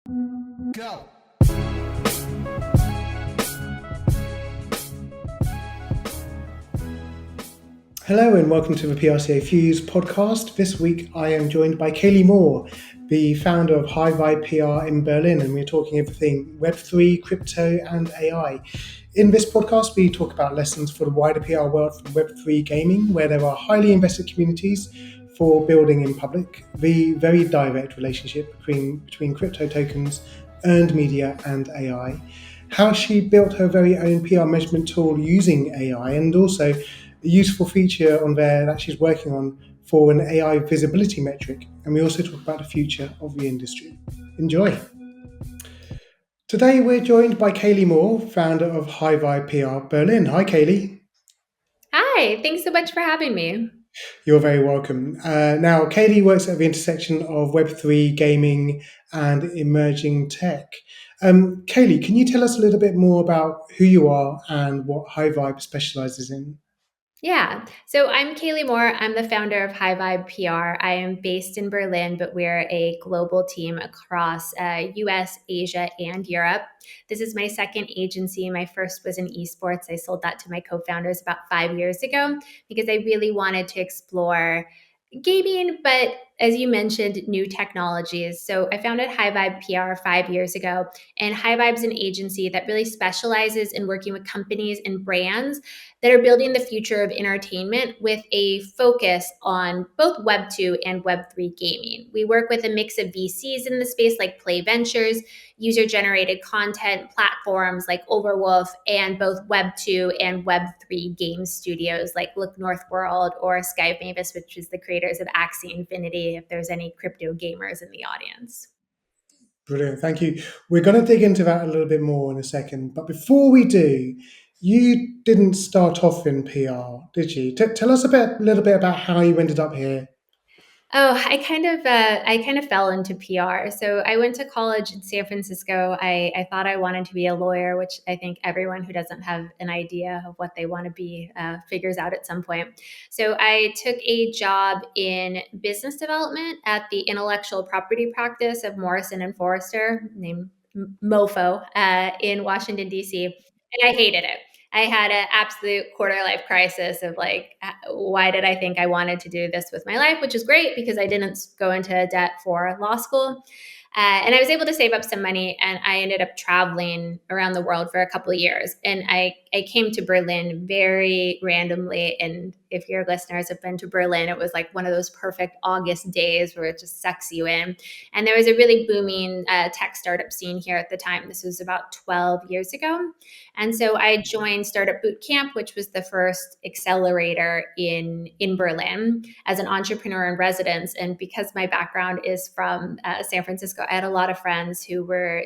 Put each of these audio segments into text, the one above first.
Go. Hello and welcome to the PRCA Fuse podcast. This week I am joined by Kalie Moore, the founder of High Vibe PR in Berlin, and we're talking everything Web3, crypto, and AI. In this podcast, we talk about lessons for the wider PR world from Web3 gaming, where there are highly invested communities for building in public, the very direct relationship between crypto tokens, earned media, and AI, how she built her very own PR measurement tool using AI, and also a useful feature on there that she's working on for an AI visibility metric. And we also talk about the future of the industry. Enjoy. Today we're joined by Kalie Moore, founder of High Vibe PR Berlin. Hi, Kalie. Hi, thanks so much for having me. You're very welcome. Now, Kalie works at the intersection of Web3, gaming, and emerging tech. Kalie, can you tell us a little bit more about who you are and what High Vibe specializes in? Yeah, so I'm Kalie Moore. I'm the founder of High Vibe PR. I am based in Berlin, but we're a global team across US, Asia, and Europe. This is my second agency. My first was in esports. I sold that to my co founders about 5 years ago because I really wanted to explore gaming, but as you mentioned, new technologies. So I founded High Vibe PR 5 years ago, and High Vibe is an agency that really specializes in working with companies and brands that are building the future of entertainment with a focus on both Web 2 and Web 3 gaming. We work with a mix of VCs in the space like Play Ventures, user generated content platforms like Overwolf, and both Web 2 and Web 3 game studios like Look North World or Sky Mavis, which is the creators of Axie Infinity, if there's any crypto gamers in the audience. Brilliant, thank you. We're going to dig into that a little bit more in a second. But before we do, you didn't start off in PR, did you? Tell us a little bit about how you ended up here. Oh, I kind of fell into PR. So I went to college in San Francisco. I thought I wanted to be a lawyer, which I think everyone who doesn't have an idea of what they want to be figures out at some point. So I took a job in business development at the intellectual property practice of Morrison and Forrester, named MoFo, in Washington D.C., and I hated it. I had an absolute quarter life crisis of like, why did I think I wanted to do this with my life? Which is great because I didn't go into debt for law school. And I was able to save up some money and I ended up traveling around the world for a couple of years. And I came to Berlin very randomly. And if your listeners have been to Berlin, it was like one of those perfect August days where it just sucks you in. And there was a really booming tech startup scene here at the time. This was about 12 years ago. And so I joined Startup Boot Camp, which was the first accelerator in Berlin as an entrepreneur in residence. And because my background is from San Francisco, I had a lot of friends who were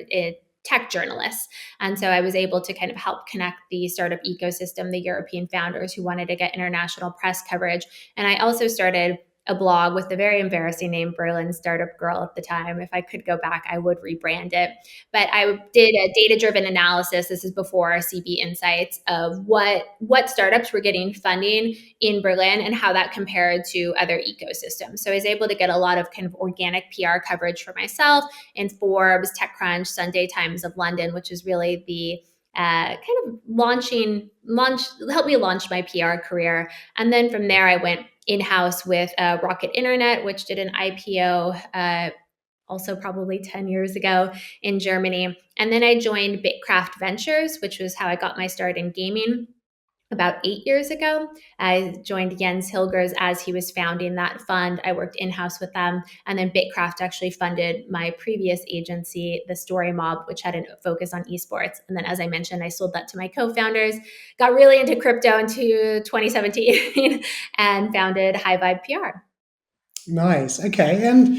tech journalists. And so I was able to kind of help connect the startup ecosystem, the European founders who wanted to get international press coverage. And I also started a blog with the very embarrassing name Berlin Startup Girl at the time. If I could go back, I would rebrand it. But I did a data-driven analysis. This is before CB Insights of what startups were getting funding in Berlin and how that compared to other ecosystems. So I was able to get a lot of kind of organic PR coverage for myself in Forbes, TechCrunch, Sunday Times of London, which is really the kind of helped me launch my PR career. And then from there, I went in-house with Rocket Internet, which did an IPO also probably 10 years ago in Germany. And then I joined Bitcraft Ventures, which was how I got my start in gaming about 8 years ago. I joined Jens Hilgers as he was founding that fund. I worked in-house with them. And then Bitcraft actually funded my previous agency, The Story Mob, which had a focus on esports. And then, as I mentioned, I sold that to my co-founders, got really into crypto into 2017 and founded High Vibe PR. Nice. Okay. And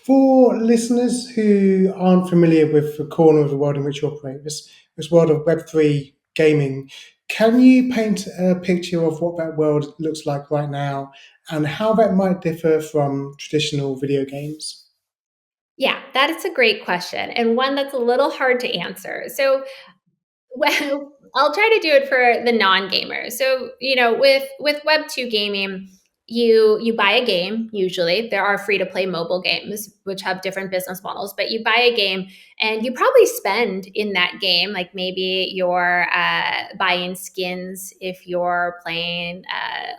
for listeners who aren't familiar with the corner of the world in which you operate, this world of Web3 gaming, can you paint a picture of what that world looks like right now and how that might differ from traditional video games? Yeah, that is a great question and one that's a little hard to answer. So, well, I'll try to do it for the non-gamers. So, with Web 2 gaming, you buy a game. Usually there are free to play mobile games which have different business models, but you buy a game and you probably spend in that game, like maybe you're buying skins if you're playing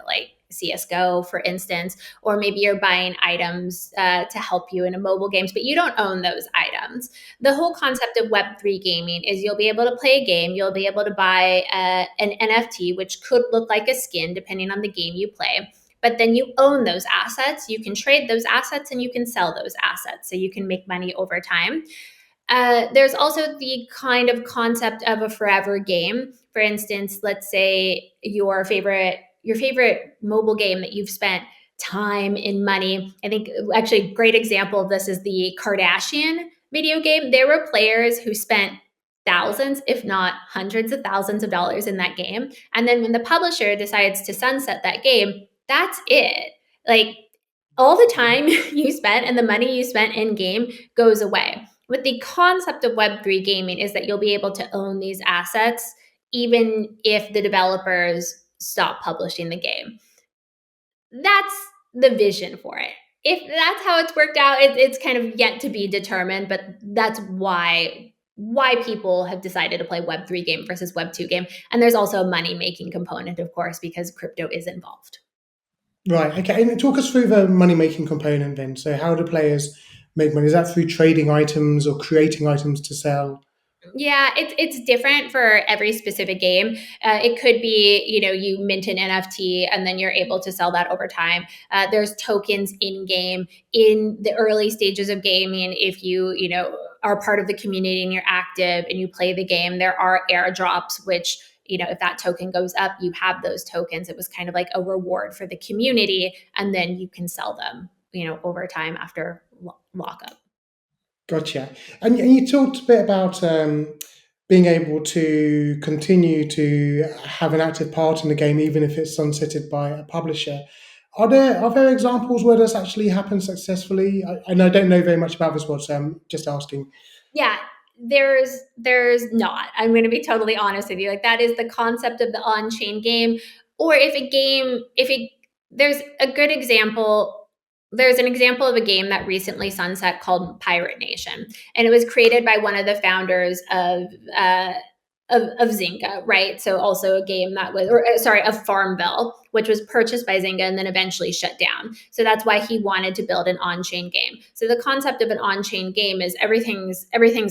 like CSGO, for instance, or maybe you're buying items to help you in a mobile games, but you don't own those items. The whole concept of Web3 gaming is you'll be able to play a game, you'll be able to buy an NFT, which could look like a skin depending on the game you play, but then you own those assets. You can trade those assets and you can sell those assets. So you can make money over time. There's also the kind of concept of a forever game. For instance, let's say your favorite mobile game that you've spent time and money. I think actually a great example of this is the Kardashian video game. There were players who spent thousands, if not hundreds of thousands of dollars in that game. And then when the publisher decides to sunset that game, that's it. Like all the time you spent and the money you spent in game goes away. But the concept of Web3 gaming is that you'll be able to own these assets even if the developers stop publishing the game. That's the vision for it. If that's how it's worked out, it's kind of yet to be determined, but that's why people have decided to play Web3 game versus Web2 game. And there's also a money making component, of course, because crypto is involved. Right. Okay. And talk us through the money making component then. So how do players make money? Is that through trading items or creating items to sell? Yeah, it's different for every specific game. It could be, you mint an NFT and then you're able to sell that over time. There's tokens in game in the early stages of gaming. If are part of the community and you're active and you play the game, there are airdrops, which if that token goes up, you have those tokens. It was kind of like a reward for the community, and then you can sell them, over time after lockup. Gotcha. And you talked a bit about being able to continue to have an active part in the game, even if it's sunsetted by a publisher. Are there examples where this actually happened successfully? And I don't know very much about this world, so I'm just asking. Yeah, there's not. I'm going to be totally honest with you. Like that is the concept of the on-chain game. Or there's a good example. There's an example of a game that recently sunset called Pirate Nation, and it was created by one of the founders of Zynga, right? So also a game that was, of Farmville, which was purchased by Zynga and then eventually shut down. So that's why he wanted to build an on-chain game. So the concept of an on-chain game is everything's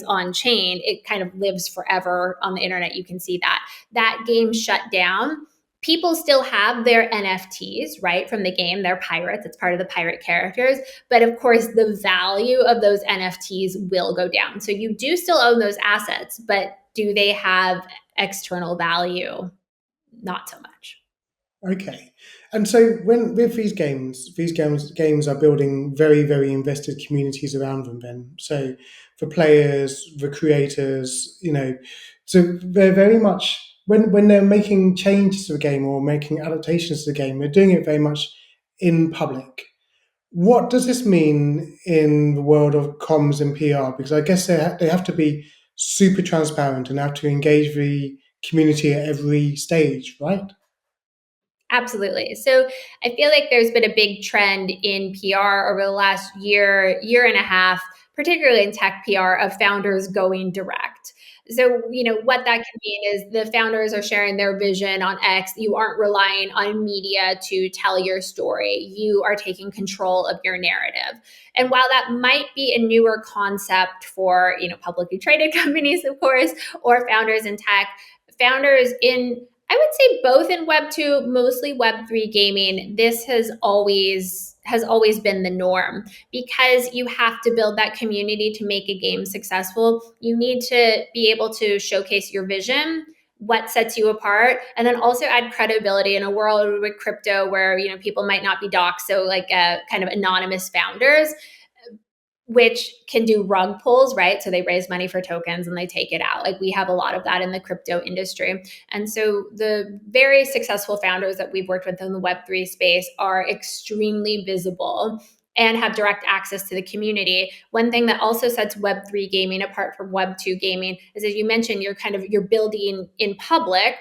on-chain. It kind of lives forever on the internet. You can see that. That game shut down. People still have their NFTs, right, from the game. They're pirates. It's part of the pirate characters. But of course, the value of those NFTs will go down. So you do still own those assets, but do they have external value? Not so much. Okay. And so when with these games are building very, very invested communities around them then. So for players, the creators, so they're very much when they're making changes to the game or making adaptations to the game, they're doing it very much in public. What does this mean in the world of comms and PR? Because I guess they have to be super transparent and have to engage the community at every stage, right? Absolutely. So I feel like there's been a big trend in PR over the last year and a half, particularly in tech PR, of founders going direct. So, what that can mean is the founders are sharing their vision on X. You aren't relying on media to tell your story. You are taking control of your narrative. And while that might be a newer concept for, publicly traded companies, of course, or founders in tech, founders in I would say both in Web2, mostly Web3 gaming, this has always been the norm because you have to build that community to make a game successful. You need to be able to showcase your vision, what sets you apart, and then also add credibility in a world with crypto where people might not be doxxed, so like kind of anonymous founders, which can do rug pulls, right? So they raise money for tokens and they take it out. Like we have a lot of that in the crypto industry. And so the very successful founders that we've worked with in the Web3 space are extremely visible and have direct access to the community. One thing that also sets Web3 gaming apart from Web2 gaming is, as you mentioned, you're building in public.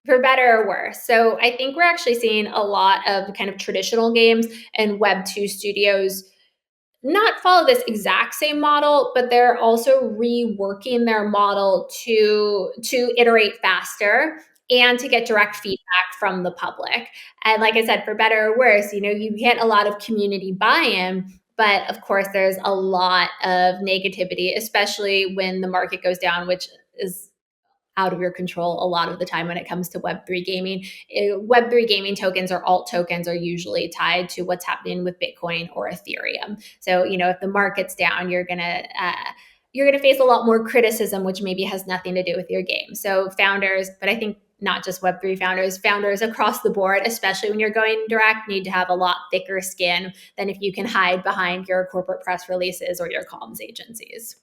For better or worse. So I think we're actually seeing a lot of kind of traditional games and Web2 studios not follow this exact same model, but they're also reworking their model to iterate faster and to get direct feedback from the public. And like I said, for better or worse, you get a lot of community buy-in, but of course there's a lot of negativity, especially when the market goes down, which is out of your control a lot of the time when it comes to Web3 gaming. Web3 gaming tokens or alt tokens are usually tied to what's happening with Bitcoin or Ethereum. So, if the market's down, you're gonna face a lot more criticism, which maybe has nothing to do with your game. So founders, but I think not just Web3 founders across the board, especially when you're going direct, need to have a lot thicker skin than if you can hide behind your corporate press releases or your comms agencies.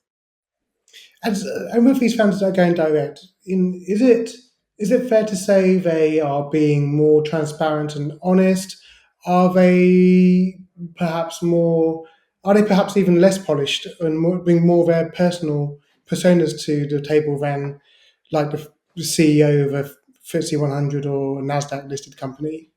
And with these founders that are going direct, is it fair to say they are being more transparent and honest? Are they perhaps more? Are they perhaps even less polished and bring more of their personal personas to the table than like the CEO of a FTSE 100 or a Nasdaq listed company?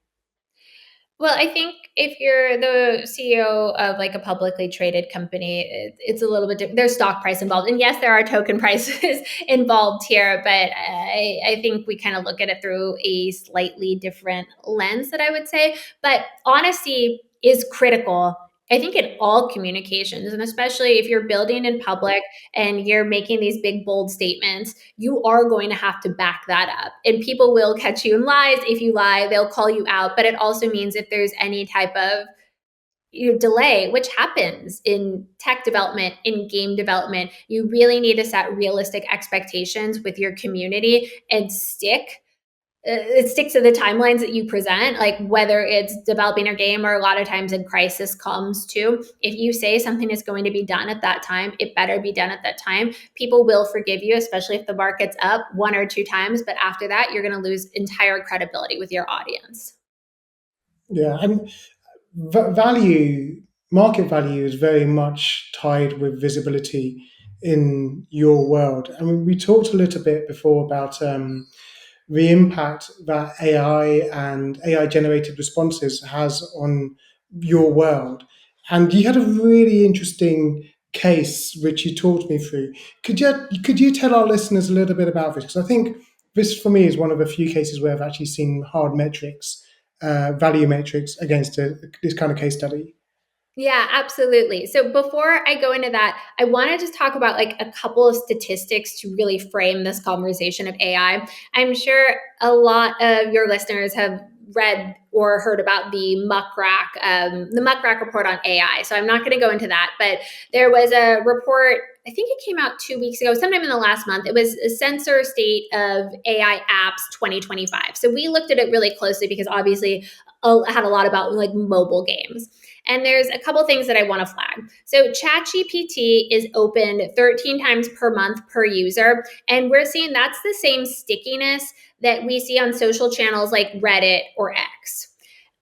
Well, I think if you're the CEO of like a publicly traded company, it's a little bit different. There's stock price involved. And yes, there are token prices involved here, but I think we kind of look at it through a slightly different lens that I would say. But honesty is critical. I think in all communications, and especially if you're building in public and you're making these big, bold statements, you are going to have to back that up. And people will catch you in lies. If you lie, they'll call you out. But it also means if there's any type of delay, which happens in tech development, in game development, you really need to set realistic expectations with your community and stick to the timelines that you present, like whether it's developing a game or a lot of times in crisis comes too. If you say something is going to be done at that time, it better be done at that time. People will forgive you, especially if the market's up one or two times. But after that, you're going to lose entire credibility with your audience. Yeah, and value, market value is very much tied with visibility in your world. I mean, we talked a little bit before about the impact that AI and AI generated responses has on your world. And you had a really interesting case which you talked me through. Could you tell our listeners a little bit about this? Because I think this for me is one of the few cases where I've actually seen hard metrics, value metrics against this kind of case study. Yeah, absolutely. So before I go into that, I want to just talk about like a couple of statistics to really frame this conversation of AI. I'm sure a lot of your listeners have read or heard about the Muckrack report on AI. So I'm not going to go into that, but there was a report. I think it came out 2 weeks ago, sometime in the last month. It was a Sensor State of AI Apps 2025. So we looked at it really closely because obviously it had a lot about like mobile games. And there's a couple things that I want to flag. So ChatGPT is opened 13 times per month per user. And we're seeing that's the same stickiness that we see on social channels like Reddit or X.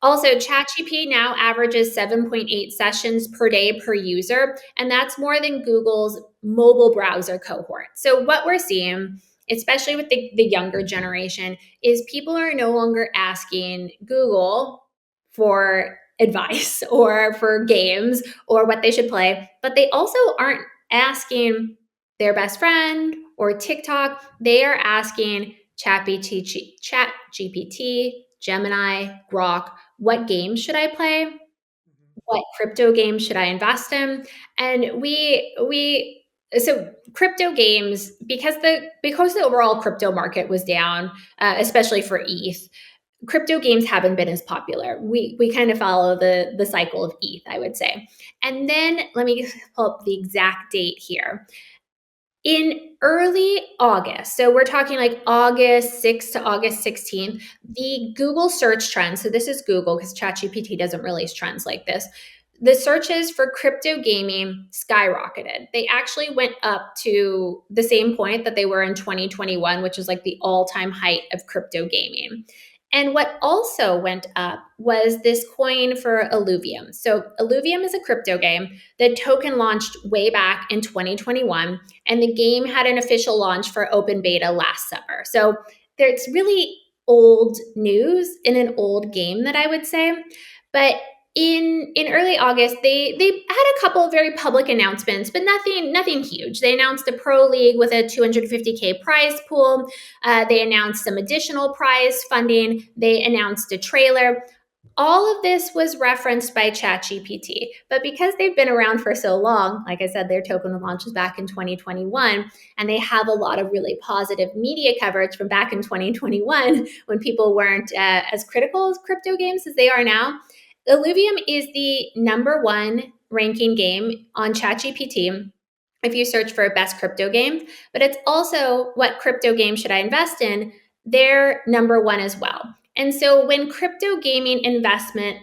Also, ChatGPT now averages 7.8 sessions per day per user, and that's more than Google's mobile browser cohort. So, what we're seeing, especially with the younger generation, is people are no longer asking Google for advice or for games or what they should play, but they also aren't asking their best friend or TikTok. They are asking ChatGPT, Gemini, Grok, what games should I play? What crypto games should I invest in? And so crypto games, because the overall crypto market was down, especially for ETH, crypto games haven't been as popular. We kind of follow the cycle of ETH, I would say. And then let me pull up the exact date here. In early August, so we're talking like August 6th to August 16th, the Google search trend, so this is Google because ChatGPT doesn't release trends like this. The searches for crypto gaming skyrocketed. They actually went up to the same point that they were in 2021, which is like the all time height of crypto gaming. And what also went up was this coin for Illuvium. So, Illuvium is a crypto game. The token launched way back in 2021, and the game had an official launch for open beta last summer. So, there's really old news in an old game that I would say. But in early August, they had a couple of very public announcements, but nothing huge. They announced a pro league with a 250K prize pool. They announced some additional prize funding. They announced a trailer. All of this was referenced by ChatGPT, but because they've been around for so long, like I said, their token launches back in 2021, and they have a lot of really positive media coverage from back in 2021 when people weren't as critical of crypto games as they are now. Illuvium is the number one ranking game on ChatGPT if you search for best crypto game, but it's also what crypto game should I invest in? They're number one as well. And so when crypto gaming investment,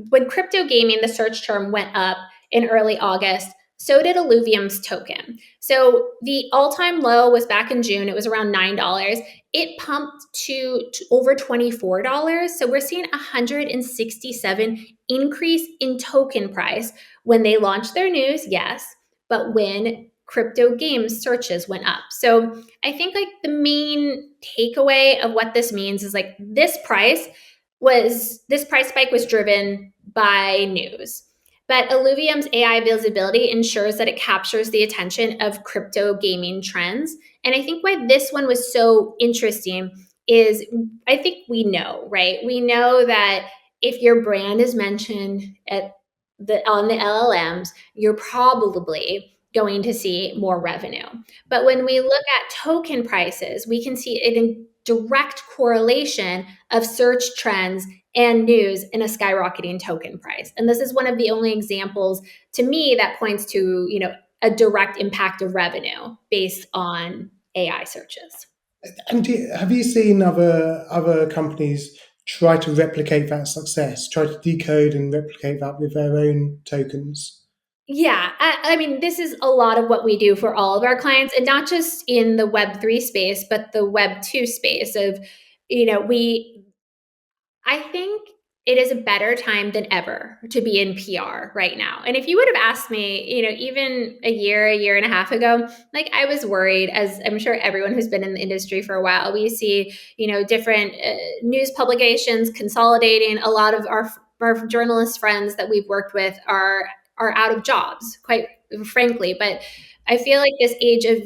when crypto gaming, the search term went up in early August, so did Illuvium's token. So the all-time low was back in June. It was around $9. It pumped to over $24. So we're seeing 167 increase in token price when they launched their news, yes, but when crypto games searches went up. So I think like the main takeaway of what this means is like this price spike was driven by news. But Illuvium's AI visibility ensures that it captures the attention of crypto gaming trends. And I think why this one was so interesting is I think we know, right? We know that if your brand is mentioned on the LLMs, you're probably going to see more revenue. But when we look at token prices, we can see it in direct correlation of search trends and news in a skyrocketing token price. And this is one of the only examples to me that points to, a direct impact of revenue based on AI searches. And have you seen other companies try to replicate that success, try to decode and replicate that with their own tokens? Yeah, I mean, this is a lot of what we do for all of our clients, and not just in the Web3 space, but the Web2 space of, we I think it is a better time than ever to be in PR right now. And if you would have asked me, even a year and a half ago, like I was worried, as I'm sure everyone who's been in the industry for a while, we see, different news publications consolidating. A lot of our journalist friends that we've worked with are out of jobs, quite frankly. But I feel like this age of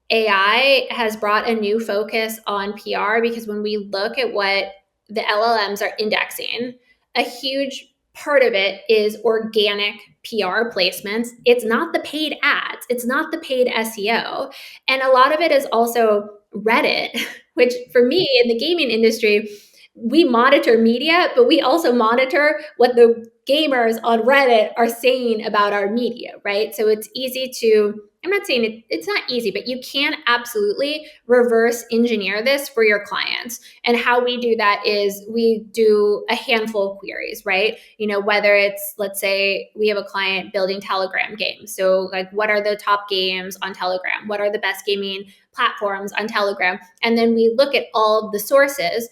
AI has brought a new focus on PR because when we look at what the LLMs are indexing, a huge part of it is organic PR placements. It's not the paid ads, it's not the paid SEO. And a lot of it is also Reddit, which for me in the gaming industry, we monitor media, but we also monitor what the gamers on Reddit are saying about our media, right? So it's easy to, I'm not saying it's not easy, but you can absolutely reverse engineer this for your clients. And how we do that is we do a handful of queries, right? Whether it's, let's say we have a client building Telegram games. So like, what are the top games on Telegram? What are the best gaming platforms on Telegram? And then we look at all of the sources,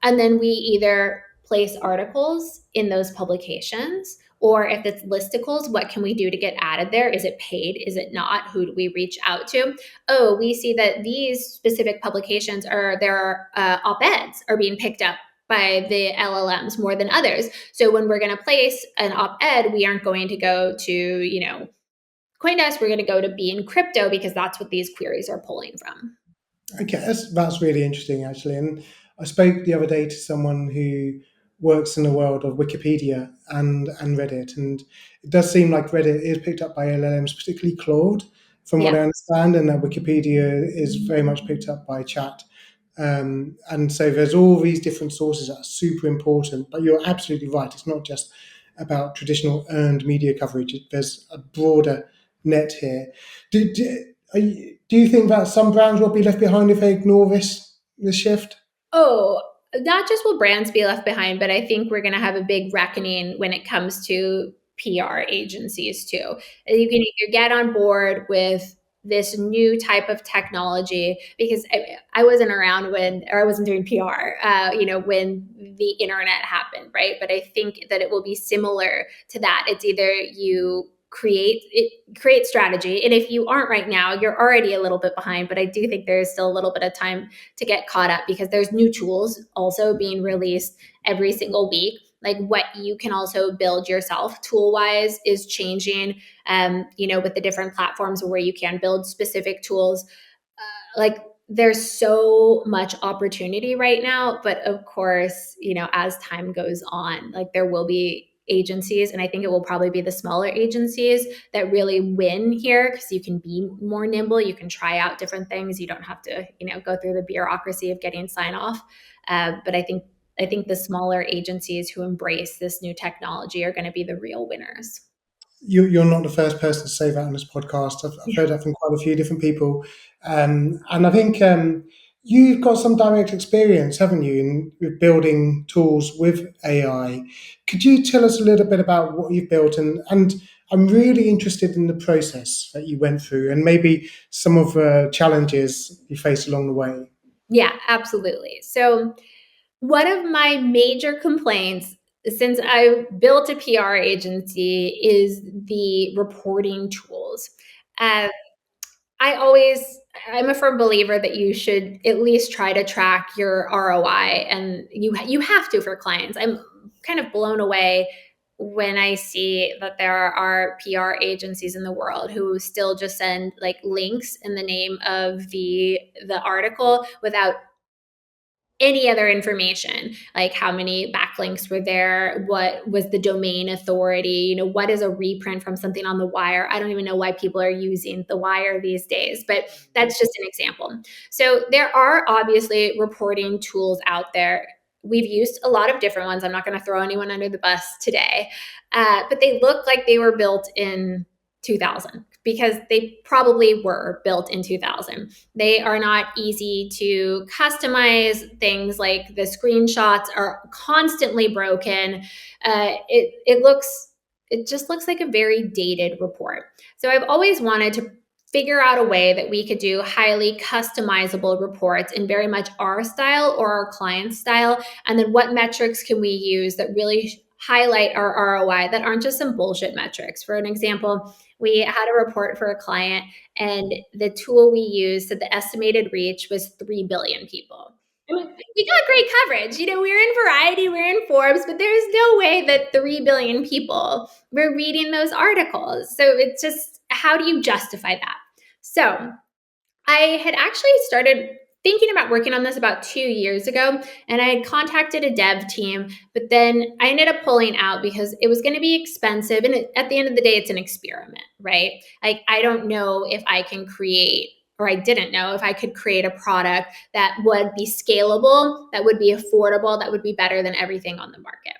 and then we either place articles in those publications, or if it's listicles, what can we do to get added there? Is it paid? Is it not? Who do we reach out to? Oh, we see that these specific publications their op-eds are being picked up by the LLMs more than others. So when we're going to place an op-ed, we aren't going to go to, CoinDesk, we're going to go to Be in Crypto because that's what these queries are pulling from. Okay, that's really interesting actually. And I spoke the other day to someone who works in the world of Wikipedia and Reddit, and it does seem like Reddit is picked up by LLMs, particularly Claude, from what Yeah. I understand, and that Wikipedia is very much picked up by Chat. And so there's all these different sources that are super important. But you're absolutely right; it's not just about traditional earned media coverage. There's a broader net here. Do you think that some brands will be left behind if they ignore this shift? Oh, not just will brands be left behind, but I think we're going to have a big reckoning when it comes to PR agencies too. You can either get on board with this new type of technology because I wasn't around or I wasn't doing PR, when the internet happened, right? But I think that it will be similar to that. It's either you create strategy. And if you aren't right now, you're already a little bit behind, but I do think there's still a little bit of time to get caught up because there's new tools also being released every single week. Like what you can also build yourself tool wise is changing, with the different platforms where you can build specific tools. Like there's so much opportunity right now, but of course, as time goes on, like there will be agencies, and I think it will probably be the smaller agencies that really win here because you can be more nimble, you can try out different things, you don't have to go through the bureaucracy of getting sign off. But I think the smaller agencies who embrace this new technology are going to be the real winners. You're not the first person to say that on this podcast. I've heard that from quite a few different people, and I think you've got some direct experience, haven't you, in with building tools with AI. Could you tell us a little bit about what you've built, and I'm really interested in the process that you went through, and maybe some of the challenges you faced along the way. Yeah, absolutely. So one of my major complaints since I built a PR agency is the reporting tools. Uh, I always, I'm a firm believer that you should at least try to track your ROI, and you have to for clients. I'm kind of blown away when I see that there are PR agencies in the world who still just send like links in the name of the article without any other information, like how many backlinks were there, what was the domain authority, what is a reprint from something on the wire. I don't even know why people are using the wire these days, but that's just an example. So there are obviously reporting tools out there. We've used a lot of different ones. I'm not going to throw anyone under the bus today, but they look like they were built in 2000 because they probably were built in 2000. They are not easy to customize. Things like the screenshots are constantly broken. It just looks like a very dated report. So I've always wanted to figure out a way that we could do highly customizable reports in very much our style or our client style. And then what metrics can we use that really highlight our ROI that aren't just some bullshit metrics. For an example, we had a report for a client, and the tool we used said the estimated reach was 3 billion people. I mean, we got great coverage. We're in Variety, we're in Forbes, but there's no way that 3 billion people were reading those articles. So it's just, how do you justify that? So I had actually started thinking about working on this about 2 years ago, and I had contacted a dev team, but then I ended up pulling out because it was going to be expensive. And at the end of the day, it's an experiment, right? Like, I don't know if I can create, or I didn't know if I could create a product that would be scalable, that would be affordable, that would be better than everything on the market.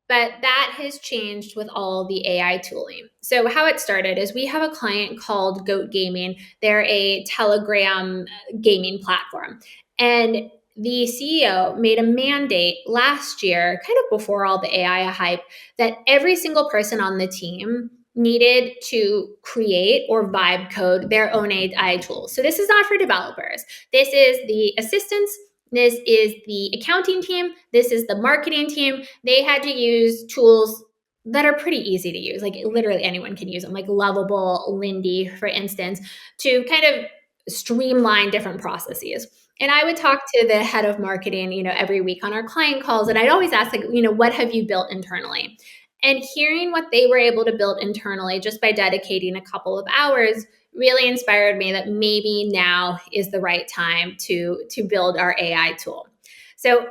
But that has changed with all the AI tooling. So, how it started is we have a client called Goat Gaming. They're a Telegram gaming platform. And the CEO made a mandate last year, kind of before all the AI hype, that every single person on the team needed to create or vibe code their own AI tools. So, this is not for developers, this is the assistants. This is the accounting team. This is the marketing team. They had to use tools that are pretty easy to use. Like literally anyone can use them, like Lovable, Lindy, for instance, to kind of streamline different processes. And I would talk to the head of marketing, every week on our client calls. And I'd always ask, like, what have you built internally? And hearing what they were able to build internally just by dedicating a couple of hours really inspired me that maybe now is the right time to build our AI tool. So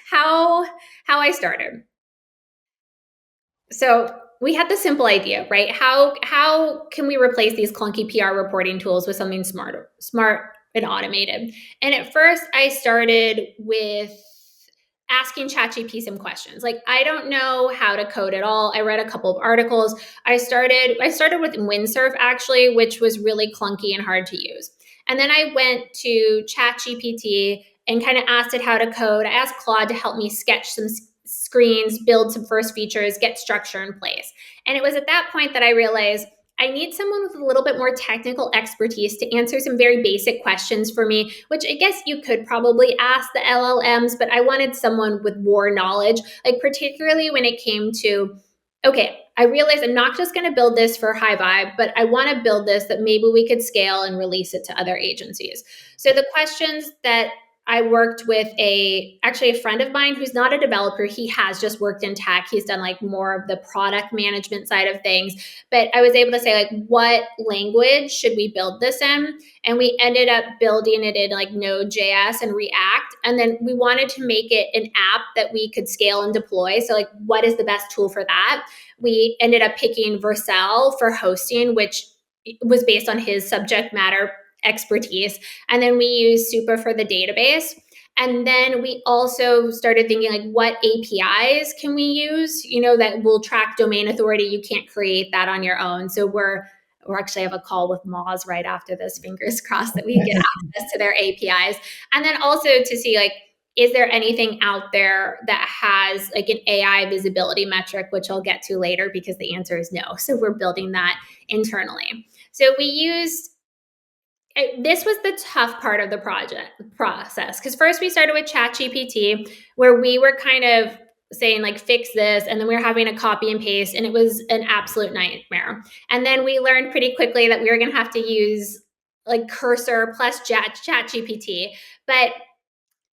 how I started. So we had the simple idea, right? How can we replace these clunky PR reporting tools with something smart and automated? And at first I started with asking ChatGPT some questions. Like, I don't know how to code at all. I read a couple of articles. I started with Windsurf actually, which was really clunky and hard to use. And then I went to ChatGPT and kind of asked it how to code. I asked Claude to help me sketch some screens, build some first features, get structure in place. And it was at that point that I realized I need someone with a little bit more technical expertise to answer some very basic questions for me, which I guess you could probably ask the LLMs, but I wanted someone with more knowledge, like particularly when it came to, okay, I realized I'm not just going to build this for High Vibe, but I want to build this that maybe we could scale and release it to other agencies. So the questions that I worked with actually a friend of mine who's not a developer. He has just worked in tech. He's done like more of the product management side of things. But I was able to say, like, what language should we build this in? And we ended up building it in like Node.js and React. And then we wanted to make it an app that we could scale and deploy. So like, what is the best tool for that? We ended up picking Vercel for hosting, which was based on his subject matter expertise. And then we use Super for the database. And then we also started thinking, like, what APIs can we use, that will track domain authority? You can't create that on your own. So we're actually have a call with Moz right after this, fingers crossed that we get access to their APIs. And then also to see, like, is there anything out there that has like an AI visibility metric, which I'll get to later because the answer is no. So we're building that internally. So we used this was the tough part of the process, because first we started with ChatGPT, where we were kind of saying like, fix this, and then we were having a copy and paste, and it was an absolute nightmare. And then we learned pretty quickly that we were going to have to use like Cursor plus ChatGPT. But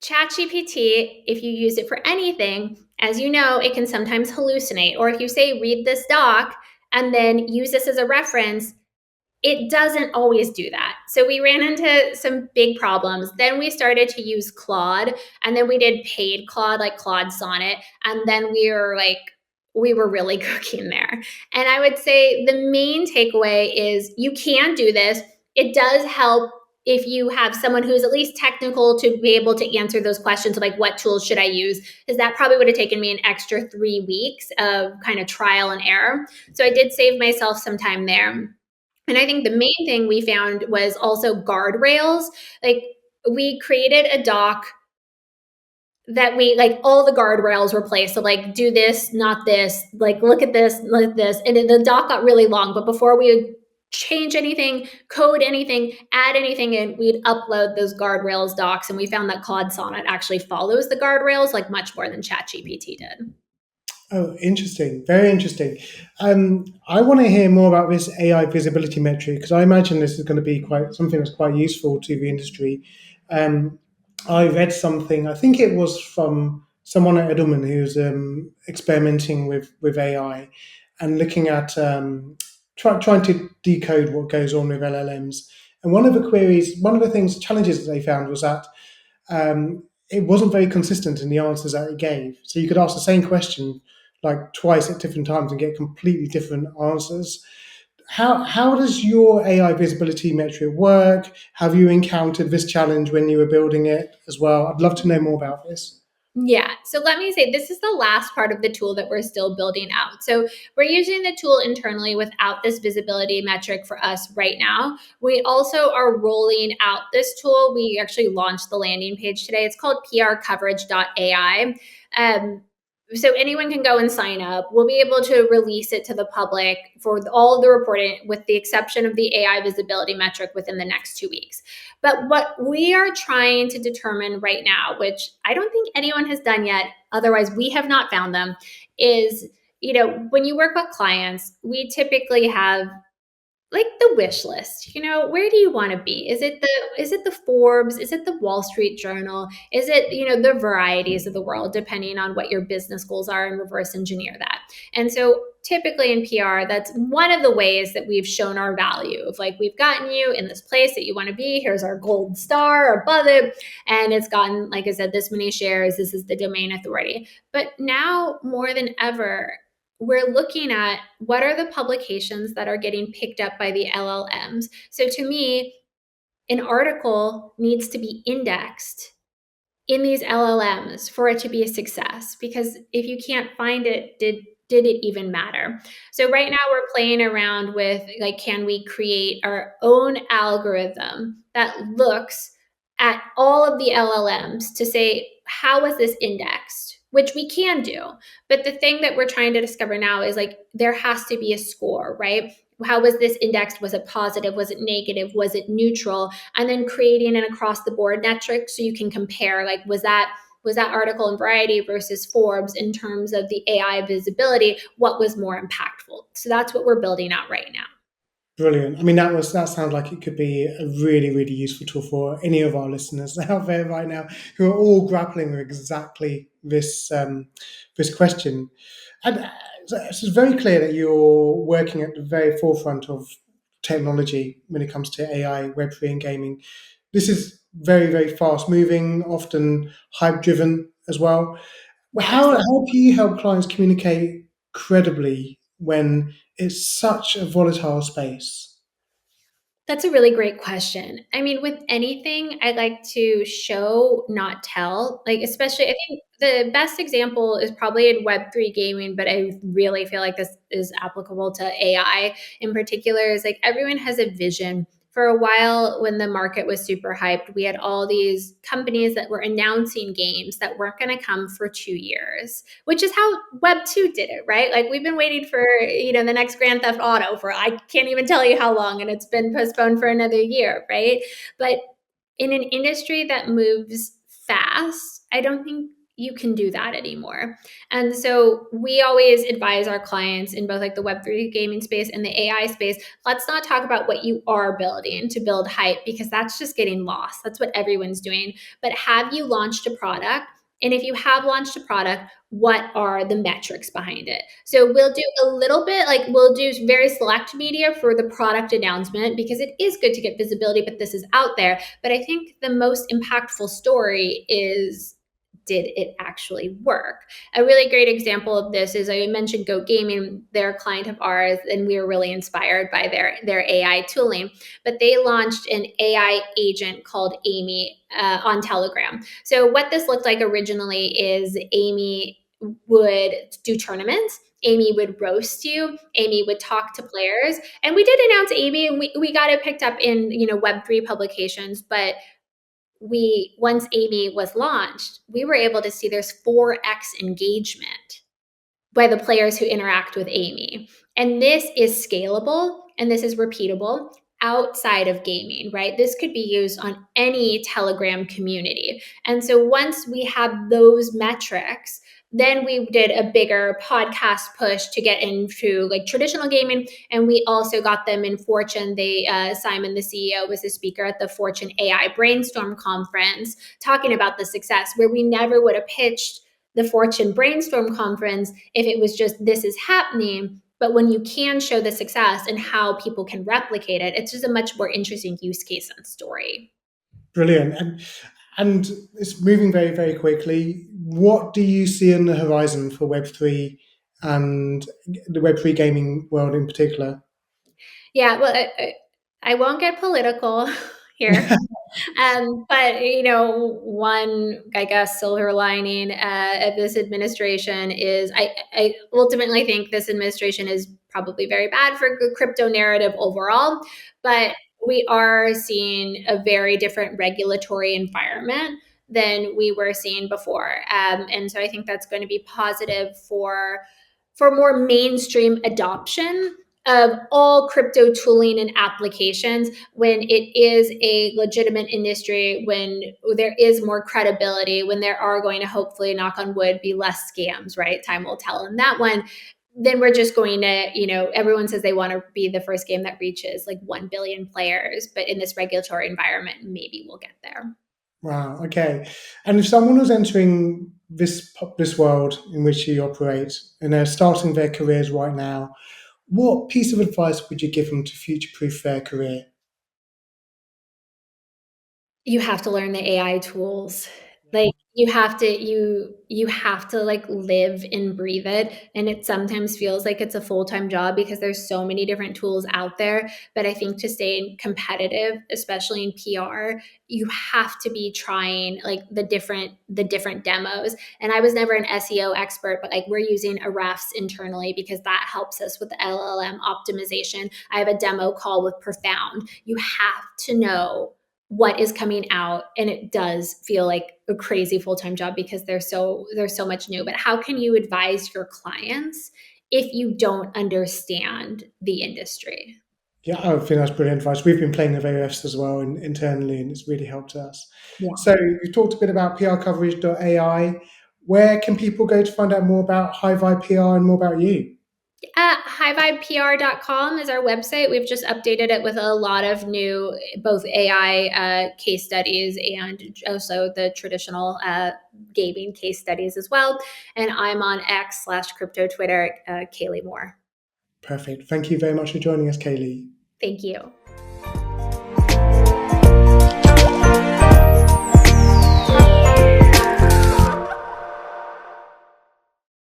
ChatGPT, if you use it for anything, as you know, it can sometimes hallucinate. Or if you say, read this doc and then use this as a reference, it doesn't always do that. So we ran into some big problems. Then we started to use Claude, and then we did paid Claude, like Claude Sonnet. And then we were really cooking there. And I would say the main takeaway is you can do this. It does help if you have someone who's at least technical to be able to answer those questions of like, what tools should I use? Because that probably would have taken me an extra 3 weeks of kind of trial and error. So I did save myself some time there. And I think the main thing we found was also guardrails. Like, we created a doc that we like all the guardrails were placed. So like, do this, not this, like, look at this, look at this. And then the doc got really long, but before we would change anything, code anything, add anything in, we'd upload those guardrails docs. And we found that Claude Sonnet actually follows the guardrails like much more than ChatGPT did. Oh, interesting. Very interesting. I want to hear more about this AI visibility metric, because I imagine this is going to be quite something that's quite useful to the industry. I read something, I think it was from someone at Edelman who's experimenting with AI and looking at trying to decode what goes on with LLMs. And one of the challenges that they found was that it wasn't very consistent in the answers that it gave. So you could ask the same question like twice at different times and get completely different answers. How does your AI visibility metric work? Have you encountered this challenge when you were building it as well? I'd love to know more about this. Yeah. So let me say, this is the last part of the tool that we're still building out. So we're using the tool internally without this visibility metric for us right now. We also are rolling out this tool. We actually launched the landing page today. It's called PRCoverage.ai. So anyone can go and sign up. We'll be able to release it to the public for all of the reporting, with the exception of the AI visibility metric, within the next 2 weeks. But what we are trying to determine right now, which I don't think anyone has done yet, otherwise we have not found them, is, when you work with clients, we typically have like the wish list. Where do you want to be? Is it the Forbes? Is it the Wall Street Journal? Is it, the varieties of the world, depending on what your business goals are, and reverse engineer that. And so typically in PR, that's one of the ways that we've shown our value of like, we've gotten you in this place that you want to be. Here's our gold star above it. And it's gotten, like I said, this many shares. This is the domain authority. But now more than ever, we're looking at what are the publications that are getting picked up by the LLMs. So to me, an article needs to be indexed in these LLMs for it to be a success, because if you can't find it, did it even matter? So right now we're playing around with like, can we create our own algorithm that looks at all of the LLMs to say, how was this indexed? Which we can do. But the thing that we're trying to discover now is like, there has to be a score, right? How was this indexed? Was it positive? Was it negative? Was it neutral? And then creating an across the board metric so you can compare, like, was that was that article in Variety versus Forbes in terms of the AI visibility, what was more impactful? So that's what we're building out right now. Brilliant. I mean, that sounds like it could be a really, really useful tool for any of our listeners out there right now who are all grappling with exactly this question. And so it's very clear that you're working at the very forefront of technology when it comes to AI, Web3, and gaming. This is very, very fast moving, often hype driven as well. Absolutely. How do you help clients communicate credibly when it's such a volatile space? That's a really great question. I mean, with anything, I like to show, not tell. Like, especially, I think the best example is probably in Web3 gaming, but I really feel like this is applicable to AI in particular. Is like everyone has a vision. For a while, when the market was super hyped, we had all these companies that were announcing games that weren't going to come for 2 years, which is how Web2 did it, right? Like we've been waiting for, the next Grand Theft Auto for I can't even tell you how long, and it's been postponed for another year, right? But in an industry that moves fast, I don't think you can do that anymore. And so we always advise our clients in both like the Web3 gaming space and the AI space, let's not talk about what you are building to build hype because that's just getting lost. That's what everyone's doing. But have you launched a product? And if you have launched a product, what are the metrics behind it? So we'll do a little bit, like we'll do very select media for the product announcement because it is good to get visibility, but this is out there. But I think the most impactful story is, did it actually work? A really great example of this is I mentioned Go Gaming, they're a client of ours, and we were really inspired by their AI tooling. But they launched an AI agent called Amy on Telegram. So what this looked like originally is Amy would do tournaments. Amy would roast you. Amy would talk to players. And we did announce Amy, and we got it picked up in Web3 publications, but we once Amy was launched, we were able to see there's 4x engagement by the players who interact with Amy. And this is scalable and this is repeatable outside of gaming, right? This could be used on any Telegram community. And so once we have those metrics, then we did a bigger podcast push to get into like traditional gaming. And we also got them in Fortune. Simon, the CEO, was a speaker at the Fortune AI Brainstorm Conference talking about the success where we never would have pitched the Fortune Brainstorm Conference if it was just this is happening. But when you can show the success and how people can replicate it, it's just a much more interesting use case and story. Brilliant. And it's moving very, very quickly. What do you see on the horizon for Web3 and the Web3 gaming world in particular? Yeah, well, I won't get political here. But one, I guess, silver lining of this administration is I ultimately think this administration is probably very bad for the crypto narrative overall, but we are seeing a very different regulatory environment than we were seeing before, and so I think that's going to be positive for more mainstream adoption of all crypto tooling and applications when it is a legitimate industry, when there is more credibility, when there are going to hopefully, knock on wood, be less scams, right? Time will tell on that one. Then we're just going to, everyone says they want to be the first game that reaches like 1 billion players, but in this regulatory environment, maybe we'll get there. Wow. Okay. And if someone was entering this world in which you operate and they're starting their careers right now, what piece of advice would you give them to future-proof their career? You have to learn the AI tools. Like you have to like live and breathe it. And it sometimes feels like it's a full-time job because there's so many different tools out there. But I think to stay competitive, especially in PR, you have to be trying like the different demos. And I was never an SEO expert, but like we're using Ahrefs internally because that helps us with the LLM optimization. I have a demo call with Profound. You have to know what is coming out, and it does feel like a crazy full-time job because there's so much new. But how can you advise your clients if you don't understand the industry? Yeah, I think that's brilliant advice. We've been playing the VOFs as well internally, and it's really helped us. Yeah. So you talked a bit about PRCoverage.ai. Where can people go to find out more about High Vibe PR and more about you? Highvibepr.com is our website. We've just updated it with a lot of new, both AI case studies and also the traditional gaming case studies as well. And I'm on X/crypto Twitter, Kalie Moore. Perfect. Thank you very much for joining us, Kaylee. Thank you.